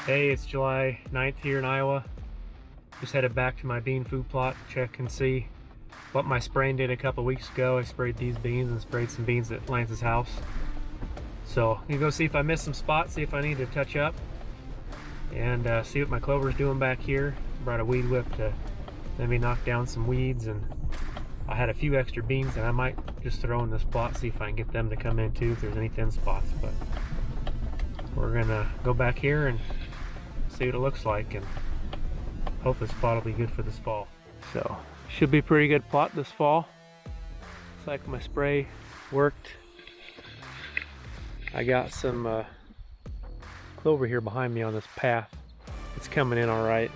Hey, it's July 9th here in Iowa. Just headed back to my bean food plot to check and see what my spraying did a couple weeks ago. I sprayed these beans and sprayed some beans at Lance's house. So I'm gonna go see if I missed some spots, see if I need to touch up, and see what my clover's doing back here. Brought a weed whip to maybe knock down some weeds, and I had a few extra beans that I might just throw in this plot, see if I can get them to come in too, if there's any thin spots. But we're gonna go back here and see what it looks like, and hope this plot will be good for this fall. So should be a pretty good plot this fall. Looks like my spray worked. I got some clover here behind me on this path. It's coming in all right.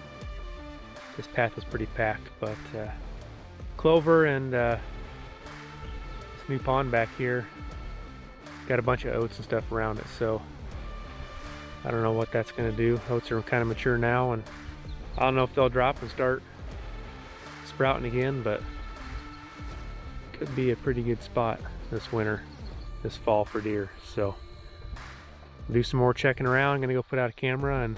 This path is pretty packed, but clover and this new pond back here got a bunch of oats and stuff around it, so I don't know what that's going to do. Oats are kind of mature now, and I don't know if they'll drop and start sprouting again, but could be a pretty good spot this winter, this fall for deer. So do some more checking around. I'm going to go put out a camera, and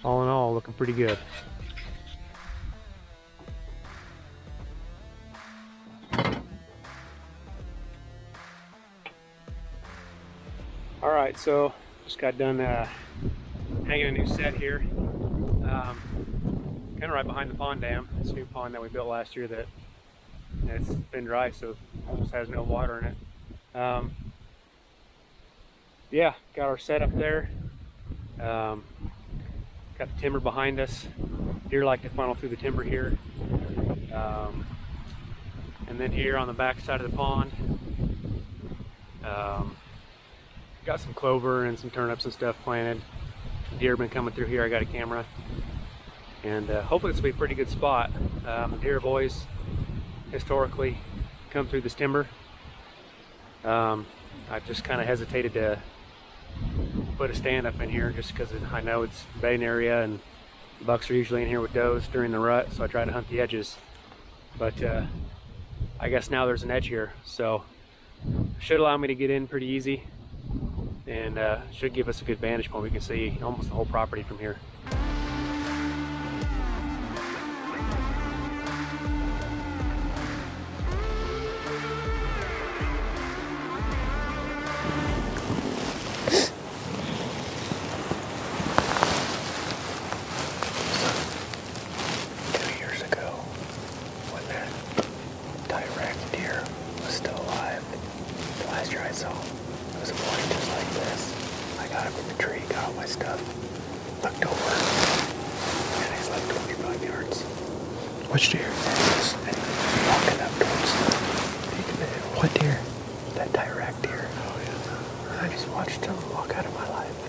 all in all, looking pretty good. All right, so just got done hanging a new set here, kind of right behind the pond dam. This new pond that we built last year that it's been dry, so almost has no water in it. Yeah, got our set up there. Got the timber behind us. Deer like to funnel through the timber here. And then here on the back side of the pond, got some clover and some turnips and stuff planted. Deer have been coming through here. I got a camera, and hopefully this will be a pretty good spot. Deer have always historically come through this timber. I've just kind of hesitated to put a stand up in here just because I know it's a bedding area and bucks are usually in here with does during the rut, so I try to hunt the edges. But I guess now there's an edge here, so should allow me to get in pretty easy, and should give us a good vantage point. We can see almost the whole property from here. Which deer? And he was walking up towards the... What deer? That direct deer. Oh yeah. I just watched him walk out of my life.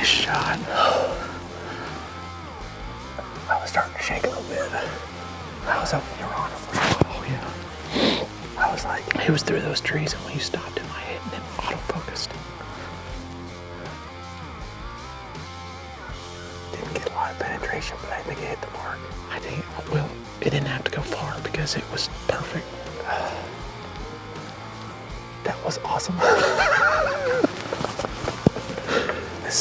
Nice shot. I was starting to shake a little bit. I was hoping you were on him. Oh yeah. I was like, it was through those trees, and when you stopped him, I hit and then auto-focused. Didn't get a lot of penetration, but I think it hit the mark. I think, well, it didn't have to go far because it was perfect. That was awesome.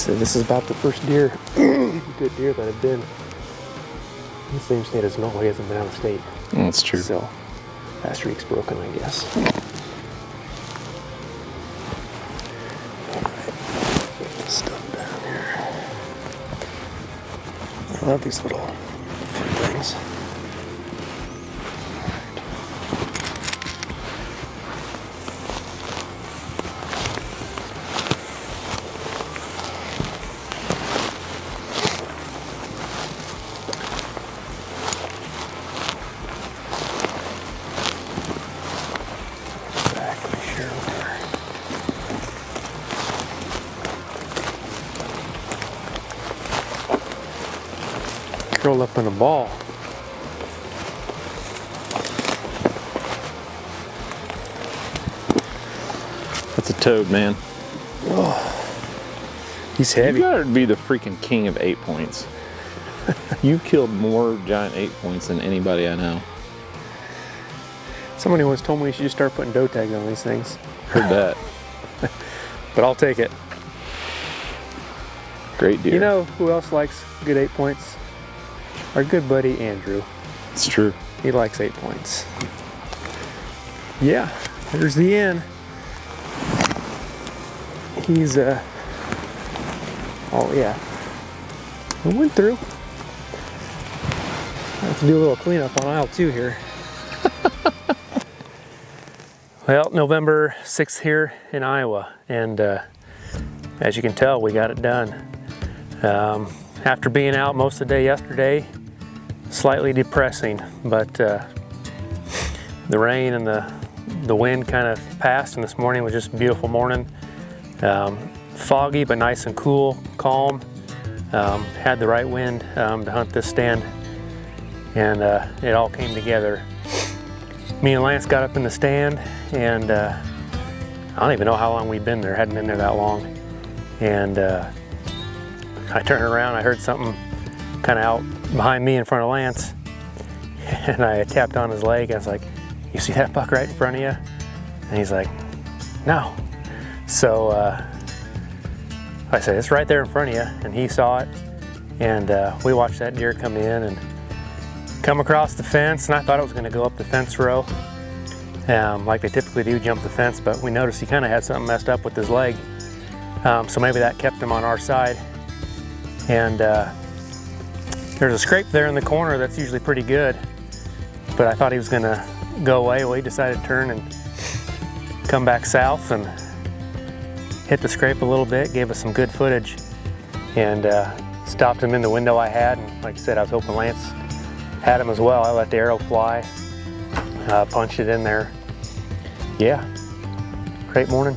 This is about the first deer, good deer that I've been in the same state as Noel. He hasn't been out of state. That's true. So that streak's broken, I guess. Get this stuff down here. I love these little fun things. Curled up in a ball. That's a toad, man. Oh, he's heavy. You gotta be the freaking king of 8 points. You've killed more giant 8 points than anybody I know. Somebody once told me we should just start putting doe tags on these things. Heard that. But I'll take it. Great deer. You know who else likes good 8 points? Our good buddy Andrew. It's true. He likes 8 points. Yeah, there's the end. He's oh yeah. We went through. I have to do a little cleanup on aisle 2 here. Well, November 6th here in Iowa, and as you can tell, we got it done. After being out most of the day yesterday, slightly depressing, but the rain and the wind kind of passed, and this morning was just a beautiful morning. Foggy, but nice and cool, calm. Had the right wind to hunt this stand, and it all came together. Me and Lance got up in the stand, and I don't even know how long we'd been there. Hadn't been there that long. And I turned around, I heard something kind of out behind me in front of Lance, and I tapped on his leg. I was like, "You see that buck right in front of you?" And he's like, "No." So I said, "It's right there in front of you," and he saw it, and we watched that deer come in and come across the fence, and I thought it was going to go up the fence row like they typically do, jump the fence, but we noticed he kind of had something messed up with his leg, so maybe that kept him on our side. And there's a scrape there in the corner that's usually pretty good, but I thought he was going to go away. Well, he decided to turn and come back south and hit the scrape a little bit, gave us some good footage, and stopped him in the window I had. And like I said, I was hoping Lance had him as well. I let the arrow fly, punched it in there. Yeah, great morning.